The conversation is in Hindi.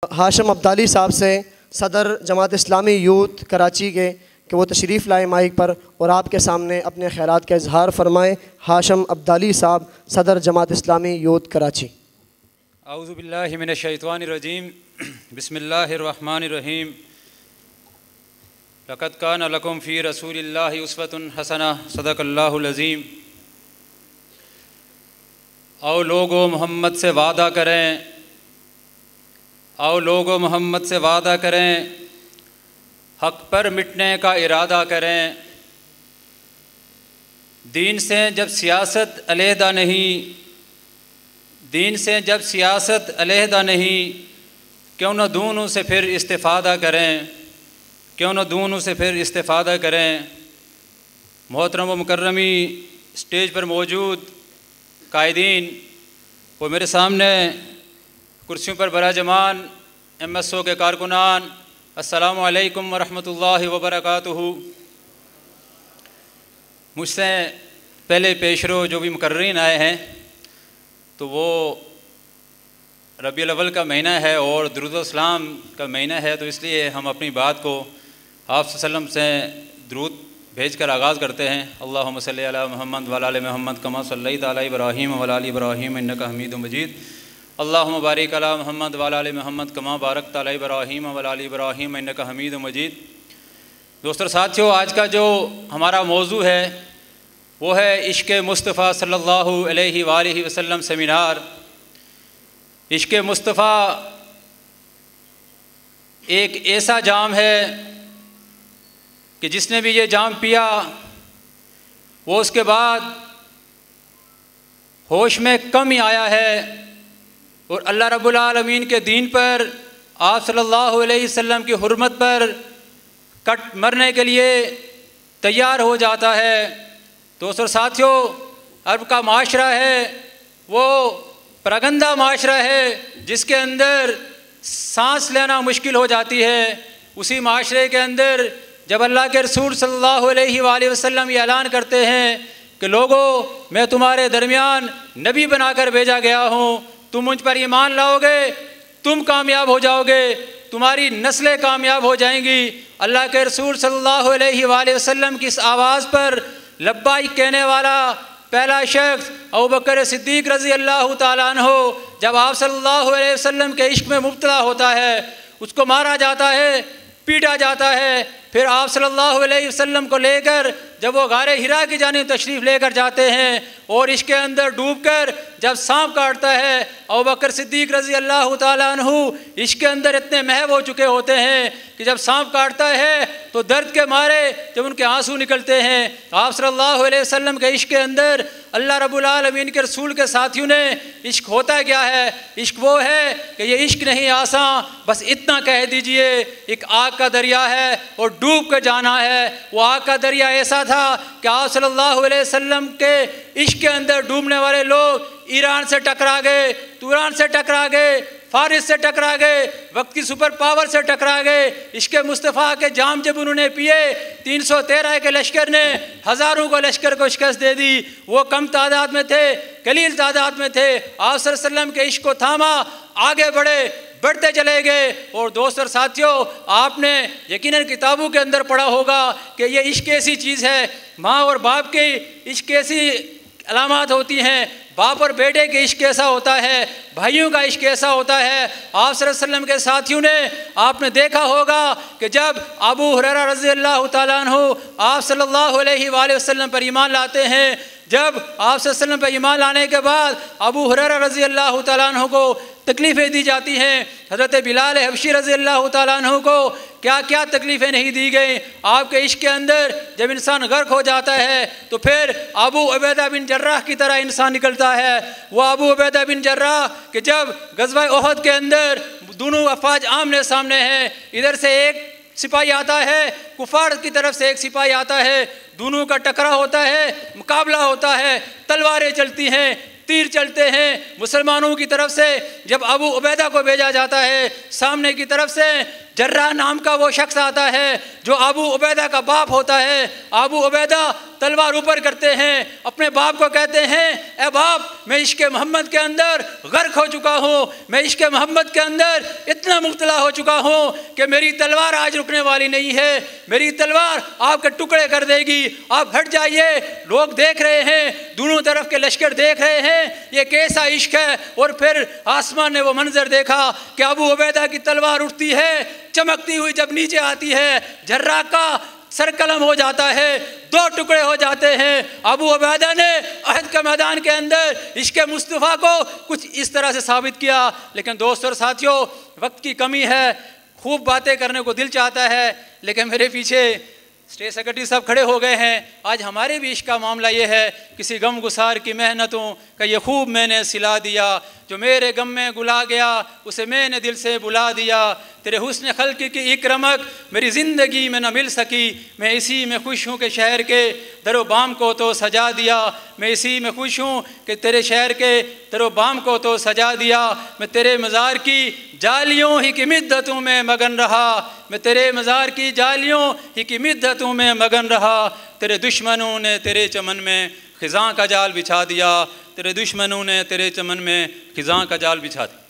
हाशिम अब्दाली साहब से सदर जमात इस्लामी यूथ कराची के कि वो तशरीफ़ लाए माइक पर और आपके सामने अपने ख़यालात का इजहार फरमाएँ। हाशिम अब्दाली साहब, सदर जमात इस्लामी यूथ कराची। औज़ु बिल्लाहि मिनश शैतानिर रजीम, बिस्मिल्लाहिर रहमानिर रहीम। लक़द कान लकुम फ़ी रसूलिल्लाहि उस्वतुन हसना, सदक़ल्लाहुल अज़ीम। आओ लोगो मोहम्मद से वादा करें, आओ लोगो मोहम्मद से वादा करें, हक़ पर मिटने का इरादा करें। दीन से जब सियासत अलहदा नहीं, दीन से जब सियासत अलहदा नहीं, क्यों न दोनों से फिर इस्तिफ़ादा करें, क्यों न दोनों से फिर इस्तिफ़ादा करें। मोहतरम व मुकर्रमी स्टेज पर मौजूद कायदीन, वो मेरे सामने कुर्सियों पर बराजमान MSO के कारकुनान, अस्सलामु अलैकुम व रहमतुल्लाहि व बरकातुहू। मुझसे पहले पेशरो जो भी मुकर्रीन आए हैं, तो वो रबीउल अव्वल का महीना है और दुरूद इस्लाम का महीना है, तो इसलिए हम अपनी बात को आप सल्लम से दुरूद भेजकर आगाज़ करते हैं। अल्लाहुम्मा सल्ली अला मुहम्मद व अला आलि मुहम्मद कमा सल्लैता अला इब्राहीम व अला आलि इब्राहीम इन्नका हमीदुम मजीद। अल्लाहुम्मा बारिक अला मुहम्मद व अला आलि मुहम्मद कमा बारकता अला इब्राहीम व अला आलि इब्राहीम इन्नका हमीदुम मजीद। दोस्तों साथियों, आज का जो हमारा मौजू है वो है इश्क़ मुस्तफ़ा सल्लल्लाहु अलैहि वालैहि वसल्लम सेमिनार। इश्क़ मुस्तफ़ा एक ऐसा जाम है कि जिसने भी ये जाम पिया वो उसके बाद होश में कम ही आया है और अल्लाह रब्बुल आलमीन के दीन पर, आप सल्लल्लाहु अलैहि वसल्लम की हुर्मत पर कट मरने के लिए तैयार हो जाता है। दोस्तों साथियों, अरब का माशरा है वो प्रगंदा माशरा है जिसके अंदर सांस लेना मुश्किल हो जाती है। उसी माशरे के अंदर जब अल्लाह के रसूल सल्लल्लाहु अलैहि वसल्लम ये ऐलान करते हैं कि लोगों, मैं तुम्हारे दरमियान नबी बनाकर भेजा गया हूँ, तुम मुझ पर ईमान लाओगे, तुम कामयाब हो जाओगे, तुम्हारी नस्लें कामयाब हो जाएंगी। अल्लाह के रसूल सल्लल्लाहु अलैहि वसल्लम की इस आवाज़ पर लब्बाइक कहने वाला पहला शख्स अबू बकर सिद्दीक़ रज़ी अल्लाह ताला अन्हु, जब आप सल्लल्लाहु अलैहि वसल्लम के इश्क में मुब्तला होता है, उसको मारा जाता है, पीटा जाता है। फिर आप सल्लल्लाहु अलैहि वसल्लम को लेकर जब वो गारे हिरा की जानिब तशरीफ़ लेकर जाते हैं और इसके अंदर डूबकर जब सांप काटता है, अबू बकर सिद्दीक़ रज़ी अल्लाह ताला अन्हु इसके अंदर इतने महव हो चुके होते हैं कि जब सांप काटता है तो दर्द के मारे जब उनके आंसू निकलते हैं। आप सल्लल्लाहु अलैहि वसल्लम के इश्क के अंदर अल्लाह रब्बुल आलमीन के रसूल के साथियों ने, इश्क होता क्या है? इश्क वो है कि ये इश्क नहीं आसान, बस इतना कह दीजिए एक आग का दरिया है और डूब कर जाना है। वो आग का दरिया ऐसा था कि आप सल्लल्लाहु अलैहि वसल्लम के इश्क के अंदर डूबने वाले लोग ईरान से टकरा गए, तुरान से टकरा गए, फारिस से टकरा गए, वक्त की सुपर पावर से टकरा गए। इश्क़ मुस्तफ़ा के जाम जब उन्होंने पिए, 313 के लश्कर ने हज़ारों को लश्कर को शिकस्त दे दी। वो कम तादाद में थे, कलील तादाद में थे। आप सल्लल्लाहु अलैहि वसल्लम के इश्क़ को थामा, आगे बढ़े, बढ़ते चले गए। और दोस्त और साथियों, आपने यकीनन किताबों के अंदर पढ़ा होगा कि ये इश्क़ ऐसी चीज़ है, माँ और बाप के इश्क़ ऐसी अलामात होती हैं, बाप और बेटे के इश्क ऐसा होता है, भाइयों का इश्क ऐसा होता है। आप सल्लल्लाहु अलैहि वसल्लम के साथियों ने, आपने देखा होगा कि जब अबू हुरैरा रज़ी अल्लाह ताला अन्हु आप सल्लल्लाहु अलैहि वसल्लम पर ईमान लाते हैं, जब आप सल्लल्लाहु अलैहि वसल्लम पर ईमान लाने के बाद अबू हुरैरा रज़ी अल्लाह ताला अन्हु को तकलीफ़ें दी जाती हैं, हज़रत बिलाल हबशी रज़ी अल्लाह ताला अन्हु को क्या क्या तकलीफ़ें नहीं दी गई। आपके इश्क के अंदर जब इंसान गर्क हो जाता है तो फिर अबू उबैदा बिन जर्राह की तरह इंसान निकलता है। वो अबू उबैदा बिन जर्राह कि जब ग़ज़वा उहद के अंदर दोनों अफ़वाज आमने सामने हैं, इधर से एक सिपाही आता है, कुफार की तरफ से एक सिपाही आता है, दोनों का टकराव होता है, मुकाबला होता है, तलवारें चलती हैं, तीर चलते हैं। मुसलमानों की तरफ से जब अबू उबैदा को भेजा जाता है, सामने की तरफ से जर्रा नाम का वो शख्स आता है जो अबू उबैदा का बाप होता है। अबू उबैदा तलवार ऊपर करते हैं, अपने बाप को कहते हैं, ए बाप, मैं इश्क मोहम्मद के अंदर गर्क हो चुका हूँ, मैं इश्क मोहम्मद के अंदर इतना मुब्तला हो चुका हूँ कि मेरी तलवार आज रुकने वाली नहीं है, मेरी तलवार आपके टुकड़े कर देगी, आप हट जाइए, लोग देख रहे हैं, दोनों तरफ के लश्कर देख रहे हैं, ये कैसा इश्क है। और फिर आसमान ने वो मंजर देखा कि अबू उबैदा की तलवार उठती है, चमकती हुई जब नीचे आती है, जर्रा का सरकलम हो जाता है, दो टुकड़े हो जाते हैं। अबू उबैदा ने अहद के मैदान के अंदर इश्क मुस्तफ़ा को कुछ इस तरह से साबित किया। लेकिन दोस्तों और साथियों, वक्त की कमी है, खूब बातें करने को दिल चाहता है, लेकिन मेरे पीछे स्टेट सेक्रेटरी साहब खड़े हो गए हैं। आज हमारे भी इश्क का मामला ये है, किसी गम गुसार की मेहनतों का ये खूब मैंने सिला दिया, जो मेरे गम में गुला गया उसे मैंने दिल से बुला दिया, तेरे हुस्न खल्क़ की एक रमक मेरी ज़िंदगी में न मिल सकी, मैं इसी में खुश हूँ कि शहर के दरो बाम को तो सजा दिया, मैं इसी में खुश हूँ कि तेरे शहर के दरो बाम को तो सजा दिया, मैं तेरे मज़ार की जालियों ही की मिद्दतों में मगन रहा, मैं तेरे मज़ार की जालियों ही की मिद्दतों में मगन रहा, तेरे दुश्मनों ने तेरे चमन में खिज़ां का जाल बिछा दिया, तेरे दुश्मनों ने तेरे चमन में खिज़ां का जाल बिछा दिया।